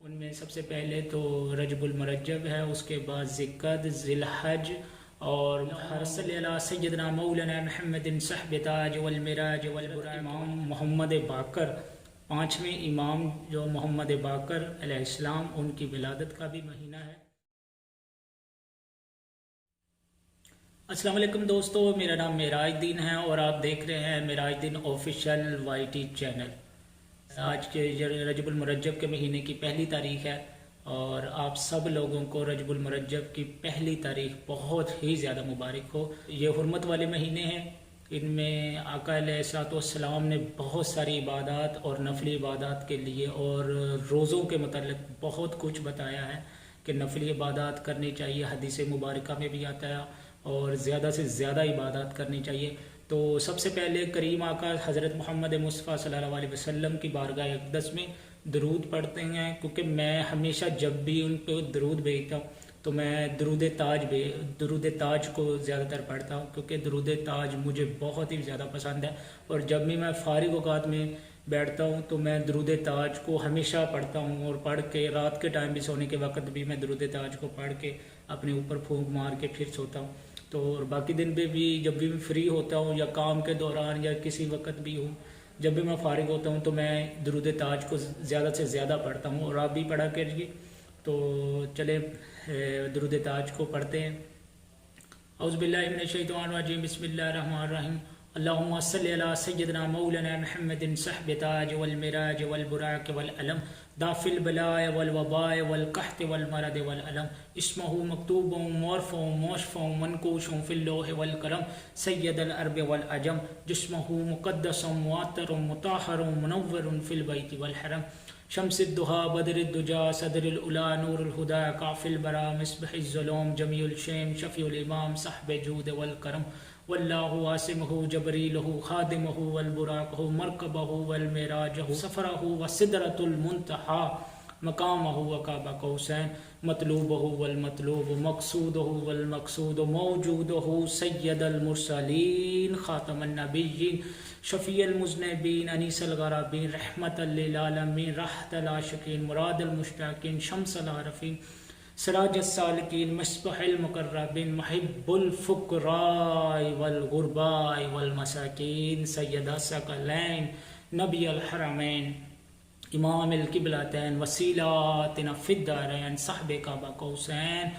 ان میں سب سے پہلے تو رجب المرجب ہے، اس کے بعد ذی ذیالحج اور صلی اللہ سیدنا مولانا محمد صاحب تاج والمراج والبراق، امام محمد باقر، پانچویں امام جو محمد باقر علیہ السلام، ان کی ولادت کا بھی مہینہ ہے۔ السلام علیکم دوستو، میرا نام معراج الدین ہے اور آپ دیکھ رہے ہیں معراج الدین آفیشیل وائی ٹی چینل۔ آج کے رجب المرجب کے مہینے کی پہلی تاریخ ہے اور آپ سب لوگوں کو رجب المرجب کی پہلی تاریخ بہت ہی زیادہ مبارک ہو۔ یہ حرمت والے مہینے ہیں، ان میں آقا علیہ الصلوۃ والسلام نے بہت ساری عبادات اور نفلی عبادات کے لیے اور روزوں کے متعلق بہت کچھ بتایا ہے کہ نفلی عبادات کرنی چاہیے، حدیث مبارکہ میں بھی آتا ہے، اور زیادہ سے زیادہ عبادات کرنی چاہیے۔ تو سب سے پہلے کریم آقا حضرت محمد مصطفیٰ صلی اللہ علیہ وسلم کی بارگاہ اقدس میں درود پڑھتے ہیں، کیونکہ میں ہمیشہ جب بھی ان پہ درود بھیجتا ہوں تو میں درود تاج کو زیادہ تر پڑھتا ہوں، کیونکہ درود تاج مجھے بہت ہی زیادہ پسند ہے، اور جب بھی میں فارغ اوقات میں بیٹھتا ہوں تو میں درود تاج کو ہمیشہ پڑھتا ہوں، اور پڑھ کے رات کے ٹائم بھی سونے کے وقت بھی میں درود تاج کو پڑھ کے اپنے اوپر پھونک مار کے پھر سوتا ہوں۔ تو اور باقی دن پہ بھی جب بھی میں فری ہوتا ہوں یا کام کے دوران یا کسی وقت بھی ہوں، جب بھی میں فارغ ہوتا ہوں تو میں درود تاج کو زیادہ سے زیادہ پڑھتا ہوں، اور آپ بھی پڑھا کریے۔ تو چلیں درود تاج کو پڑھتے ہیں۔ اعوذ باللہ من الشیطان الرجیم، بسم اللہ الرحمن الرحیم۔ اللہم صلی علی سیدنا مولانا محمد صاحب تاج والمراج والبراق والعلم، دافع البلاء والوباء والقحط والمرض والعلم، اسمہ مکتوب مرفوع مشفوع منقوش فی اللوح والقلم، سید العرب والعجم، جسمہ مقدس معطر مطہر منور فی البیت والحرم، شمس الدہا بدر الدجا صدر العلا نور الہدا کافی البرا مصباح الظلوم جمیع الشیم شفیع الامام صاحب جود والکرم، واللہ عاصمہ جبریلہ خادمہ والبراقہ مرکبہ والمعراجہ سفرہ وسدرۃ المنتہا مقامہ وقاب قوسین، مطلوبہ والمطلوب مقصودہ والمقصود موجودہ، سید المرسلین خاتم النبیین شفیع المذنبین انیس الغرابین رحمت للعالمین راحت العاشقین مراد المشتاقین شمس العارفین سراج السالکین مصباح المقربین محب الفقراء والغرباء والمساکین، سید الثقلین نبی الحرمین امام القبلتین وسیلاتنا فی الدارین صاحب قاب قوسین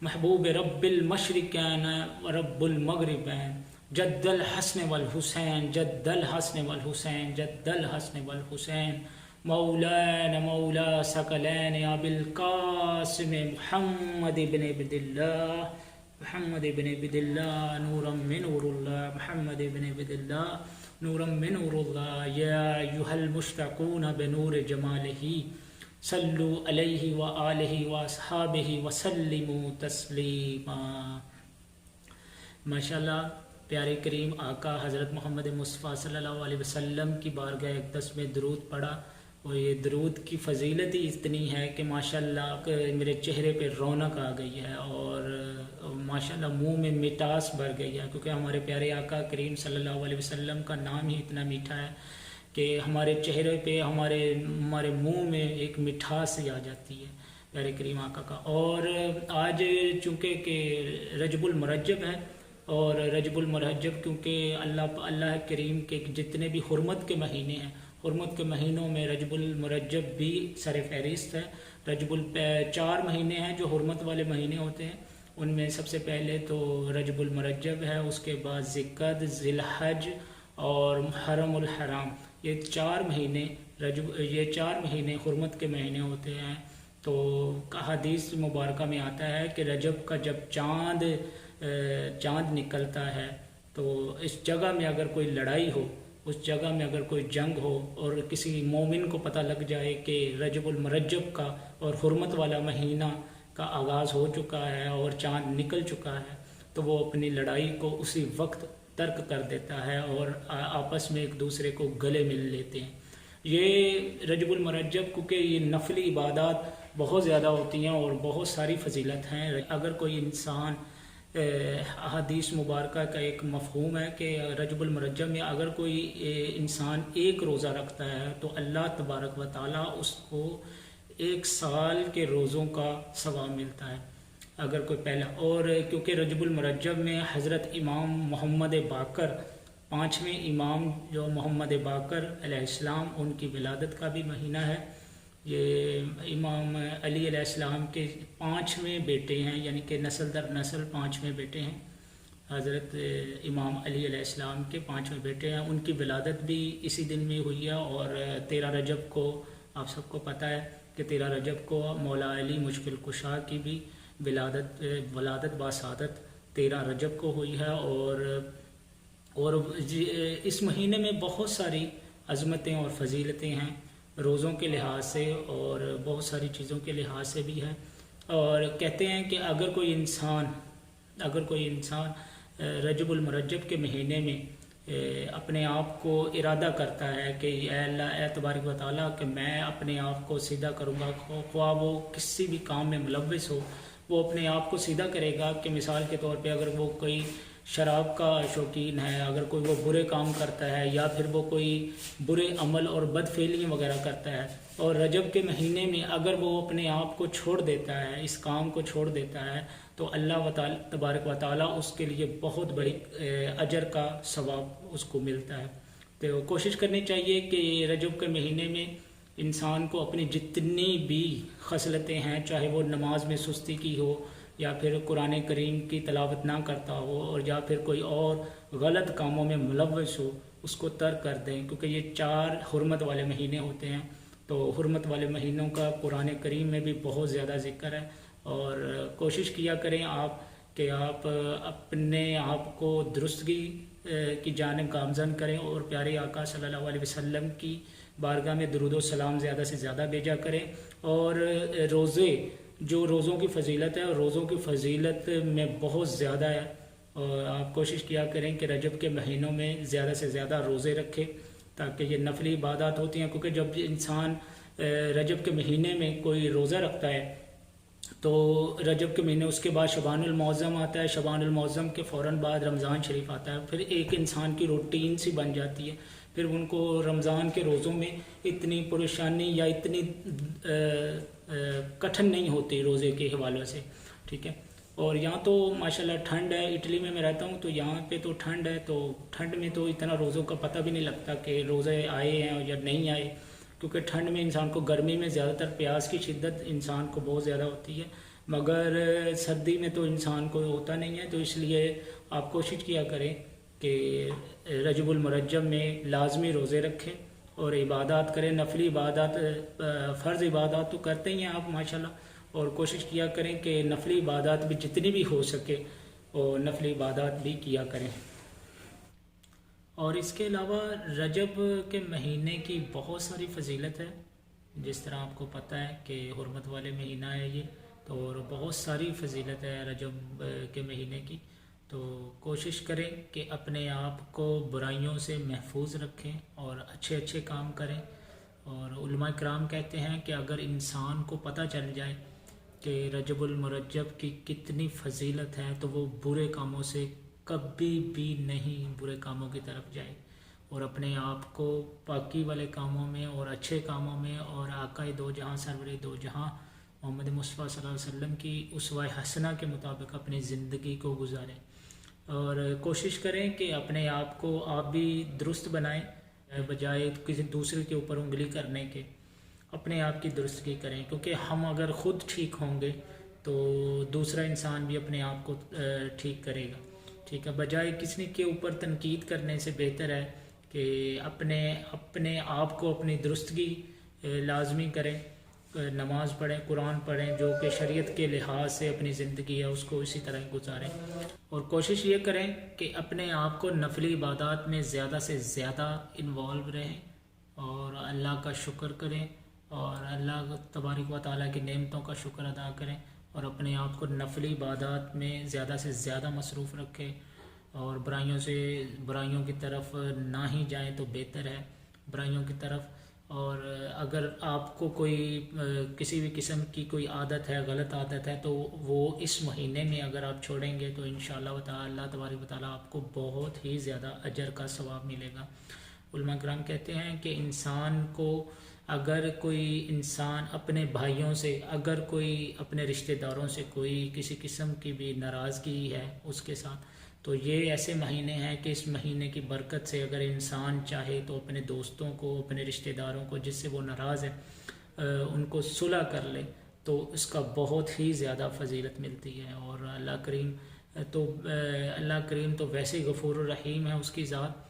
محبوب رب المشرقین ورب المغربین، جد الحسن والحسین جد الحسن والحسین جد الحسن والحسین، مولانا مولا ثقلین ابی القاسم محمد بن عبداللہ محمد بن عبداللہ نورا من نور اللہ محمد بن عبداللہ نورا من نور اللہ، یا ایہا المشتاقون بنور جمالہ صلو علیہ وآلہ واصحابہ وسلموا تسلیما۔ ماشاءاللہ پیارے کریم آقا حضرت محمد مصطفیٰ صلی اللہ علیہ وسلم کی بارگاہ اقدس میں درود پڑھا، اور یہ درود کی فضیلت ہی اتنی ہے کہ ماشاءاللہ میرے چہرے پہ رونق آ گئی ہے، اور ماشاءاللہ منہ میں مٹاس بھر گئی ہے، کیونکہ ہمارے پیارے آقا کریم صلی اللہ علیہ وسلم کا نام ہی اتنا میٹھا ہے کہ ہمارے چہرے پہ ہمارے منہ میں ایک مٹھاس سی آ جاتی ہے پیارے کریم آقا کا۔ اور آج چونکہ کہ رجب المرجب ہے، اور رجب المرجب کیونکہ اللہ کریم کے جتنے بھی حرمت کے مہینے ہیں، حرمت کے مہینوں میں رجب المرجب بھی سر فہرست ہے۔ چار مہینے ہیں جو حرمت والے مہینے ہوتے ہیں، ان میں سب سے پہلے تو رجب المرجب ہے، اس کے بعد ذی الحج اور محرم الحرام، یہ چار مہینے حرمت کے مہینے ہوتے ہیں۔ تو حدیث مبارکہ میں آتا ہے کہ رجب کا جب چاند نکلتا ہے تو اس جگہ میں اگر کوئی لڑائی ہو، اس جگہ میں اگر کوئی جنگ ہو، اور کسی مومن کو پتہ لگ جائے کہ رجب المرجب کا اور حرمت والا مہینہ کا آغاز ہو چکا ہے اور چاند نکل چکا ہے، تو وہ اپنی لڑائی کو اسی وقت ترک کر دیتا ہے اور آپس میں ایک دوسرے کو گلے مل لیتے ہیں۔ یہ رجب المرجب کیونکہ یہ نفلی عبادات بہت زیادہ ہوتی ہیں اور بہت ساری فضیلت ہیں۔ اگر کوئی انسان احادیث مبارکہ کا ایک مفہوم ہے کہ رجب المرجب میں اگر کوئی انسان ایک روزہ رکھتا ہے تو اللہ تبارک و تعالیٰ اس کو ایک سال کے روزوں کا ثواب ملتا ہے اگر کوئی پہلا. اور کیونکہ رجب المرجب میں حضرت امام محمد باقر 5ویں امام جو محمد باقر علیہ السلام ان کی ولادت کا بھی مہینہ ہے. یہ امام علی علیہ السلام کے 5ویں بیٹے ہیں، یعنی کہ نسل در نسل 5ویں بیٹے ہیں. حضرت امام علی علیہ السلام کے 5ویں بیٹے ہیں، ان کی ولادت بھی اسی دن میں ہوئی ہے. اور 13 رجب کو آپ سب کو پتہ ہے کہ 13 رجب کو مولا علی مشکل کشا کی بھی ولادت باسعادت 13 رجب کو ہوئی ہے. اور اس مہینے میں بہت ساری عظمتیں اور فضیلتیں ہیں روزوں کے لحاظ سے اور بہت ساری چیزوں کے لحاظ سے بھی ہے. اور کہتے ہیں کہ اگر کوئی انسان رجب المرجب کے مہینے میں اپنے آپ کو ارادہ کرتا ہے کہ اے اللہ اے تبارک و تعالیٰ کہ میں اپنے آپ کو سیدھا کروں گا، خواہ وہ کسی بھی کام میں ملوث ہو، وہ اپنے آپ کو سیدھا کرے گا. کہ مثال کے طور پہ اگر وہ کوئی شراب کا شوقین ہے، اگر کوئی وہ برے کام کرتا ہے، یا پھر وہ کوئی برے عمل اور بدفعلیاں وغیرہ کرتا ہے، اور رجب کے مہینے میں اگر وہ اپنے آپ کو چھوڑ دیتا ہے، اس کام کو چھوڑ دیتا ہے، تو اللہ تبارک و تعالیٰ اس کے لیے بہت بڑی اجر کا ثواب اس کو ملتا ہے. تو کوشش کرنی چاہیے کہ رجب کے مہینے میں انسان کو اپنی جتنی بھی خصلتیں ہیں، چاہے وہ نماز میں سستی کی ہو، یا پھر قرآن کریم کی تلاوت نہ کرتا ہو، اور یا پھر کوئی اور غلط کاموں میں ملوث ہو، اس کو ترک کر دیں. کیونکہ یہ 4 حرمت والے مہینے ہوتے ہیں، تو حرمت والے مہینوں کا قرآن کریم میں بھی بہت زیادہ ذکر ہے. اور کوشش کیا کریں آپ کہ آپ اپنے آپ کو درستگی کی جانب گامزن کریں، اور پیارے آقا صلی اللہ علیہ وسلم کی بارگاہ میں درود و سلام زیادہ سے زیادہ بھیجا کریں. اور روزوں کی فضیلت ہے، روزوں کی فضیلت میں بہت زیادہ ہے. اور آپ کوشش کیا کریں کہ رجب کے مہینوں میں زیادہ سے زیادہ روزے رکھیں، تاکہ یہ نفلی عبادات ہوتی ہیں. کیونکہ جب انسان رجب کے مہینے میں کوئی روزہ رکھتا ہے تو رجب کے مہینے اس کے بعد شعبان المعظم آتا ہے، شعبان المعظم کے فوراً بعد رمضان شریف آتا ہے. پھر ایک انسان کی روٹین سی بن جاتی ہے، پھر ان کو رمضان کے روزوں میں اتنی پریشانی یا اتنی کٹھن نہیں ہوتی روزے کے حوالے سے. ٹھیک ہے. اور یہاں تو ماشاءاللہ ٹھنڈ ہے، اٹلی میں رہتا ہوں تو یہاں پہ تو ٹھنڈ ہے، تو ٹھنڈ میں تو اتنا روزوں کا پتہ بھی نہیں لگتا کہ روزے آئے ہیں یا نہیں آئے. کیونکہ ٹھنڈ میں انسان کو، گرمی میں زیادہ تر پیاس کی شدت انسان کو بہت زیادہ ہوتی ہے، مگر سردی میں تو انسان کو ہوتا نہیں ہے. تو اس لیے آپ کوشش کیا کریں کہ رجب المرجب میں لازمی روزے رکھیں اور عبادات کریں. نفلی عبادات، فرض عبادات تو کرتے ہی ہیں آپ ماشاءاللہ، اور کوشش کیا کریں کہ نفلی عبادات بھی جتنی بھی ہو سکے اور نفلی عبادات بھی کیا کریں. اور اس کے علاوہ رجب کے مہینے کی بہت ساری فضیلت ہے، جس طرح آپ کو پتہ ہے کہ حرمت والے مہینہ ہے یہ، تو اور بہت ساری فضیلت ہے رجب کے مہینے کی. تو کوشش کریں کہ اپنے آپ کو برائیوں سے محفوظ رکھیں اور اچھے کام کریں. اور علماء کرام کہتے ہیں کہ اگر انسان کو پتہ چل جائے کہ رجب المرجب کی کتنی فضیلت ہے تو وہ برے کاموں سے کبھی بھی نہیں برے کاموں کی طرف جائے، اور اپنے آپ کو پاکی والے کاموں میں اور اچھے کاموں میں اور آقا دو جہاں سرور دو جہاں محمد مصطفیٰ صلی اللہ علیہ وسلم کی اسوہ حسنہ کے مطابق اپنی زندگی کو گزاریں. اور کوشش کریں کہ اپنے آپ کو آپ بھی درست بنائیں، بجائے کسی دوسرے کے اوپر انگلی کرنے کے اپنے آپ کی درستگی کریں. کیونکہ ہم اگر خود ٹھیک ہوں گے تو دوسرا انسان بھی اپنے آپ کو ٹھیک کرے گا. ٹھیک ہے. بجائے کسی کے اوپر تنقید کرنے سے بہتر ہے کہ اپنے آپ کو اپنی درستگی لازمی کریں، نماز پڑھیں، قرآن پڑھیں، جو کہ شریعت کے لحاظ سے اپنی زندگی ہے اس کو اسی طرح گزاریں. اور کوشش یہ کریں کہ اپنے آپ کو نفلی عبادات میں زیادہ سے زیادہ انوالو رہیں اور اللہ کا شکر کریں اور اللہ تبارک و تعالیٰ کی نعمتوں کا شکر ادا کریں، اور اپنے آپ کو نفلی عبادات میں زیادہ سے زیادہ مصروف رکھیں، اور برائیوں کی طرف نہ ہی جائیں تو بہتر ہے برائیوں کی طرف. اور اگر آپ کو کوئی کسی بھی قسم کی کوئی عادت ہے، غلط عادت ہے، تو وہ اس مہینے میں اگر آپ چھوڑیں گے تو انشاءاللہ تعالی اللہ تبارک و تعالیٰ آپ کو بہت ہی زیادہ اجر کا ثواب ملے گا. علماء کرام کہتے ہیں کہ انسان کو اگر کوئی انسان اپنے بھائیوں سے، اگر کوئی اپنے رشتہ داروں سے کوئی کسی قسم کی بھی ناراضگی ہے اس کے ساتھ، تو یہ ایسے مہینے ہیں کہ اس مہینے کی برکت سے اگر انسان چاہے تو اپنے دوستوں کو، اپنے رشتہ داروں کو جس سے وہ ناراض ہے ان کو صلح کر لے، تو اس کا بہت ہی زیادہ فضیلت ملتی ہے۔ اور اللہ کریم تو ویسے ہی غفور الرحیم ہے اس کی ذات،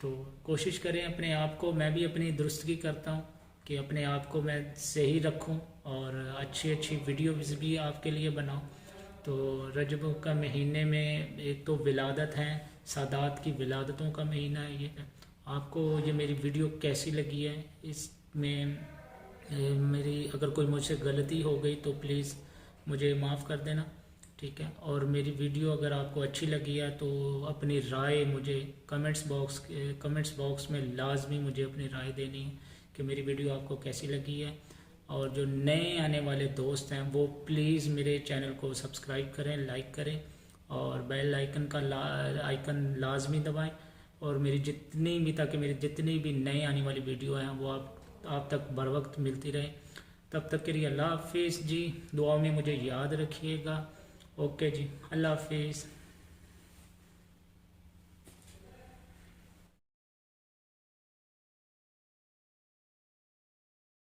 تو کوشش کریں اپنے آپ کو، میں بھی اپنی درستگی کرتا ہوں کہ اپنے آپ کو میں صحیح رکھوں اور اچھی اچھی ویڈیوز بھی آپ کے لیے بناؤں۔ تو رجب کا مہینے میں ایک تو ولادت ہیں، سادات کی ولادتوں کا مہینہ ہے یہ۔ آپ کو یہ میری ویڈیو کیسی لگی ہے، اس میں میری اگر کوئی مجھ سے غلطی ہو گئی تو پلیز مجھے معاف کر دینا، ٹھیک ہے؟ اور میری ویڈیو اگر آپ کو اچھی لگی ہے تو اپنی رائے مجھے کمنٹس باکس میں لازمی مجھے اپنی رائے دینی ہے کہ میری ویڈیو آپ کو کیسی لگی ہے۔ اور جو نئے آنے والے دوست ہیں وہ پلیز میرے چینل کو سبسکرائب کریں، لائک کریں اور بیل آئیکن کا آئیکن لازمی دبائیں، اور تاکہ میری جتنی بھی نئے آنے والی ویڈیو ہیں وہ آپ تک بر وقت ملتی رہے۔ تب تک کے لیے اللہ حافظ جی، دعا میں مجھے یاد رکھیے گا۔ اوکے جی، اللہ حافظ۔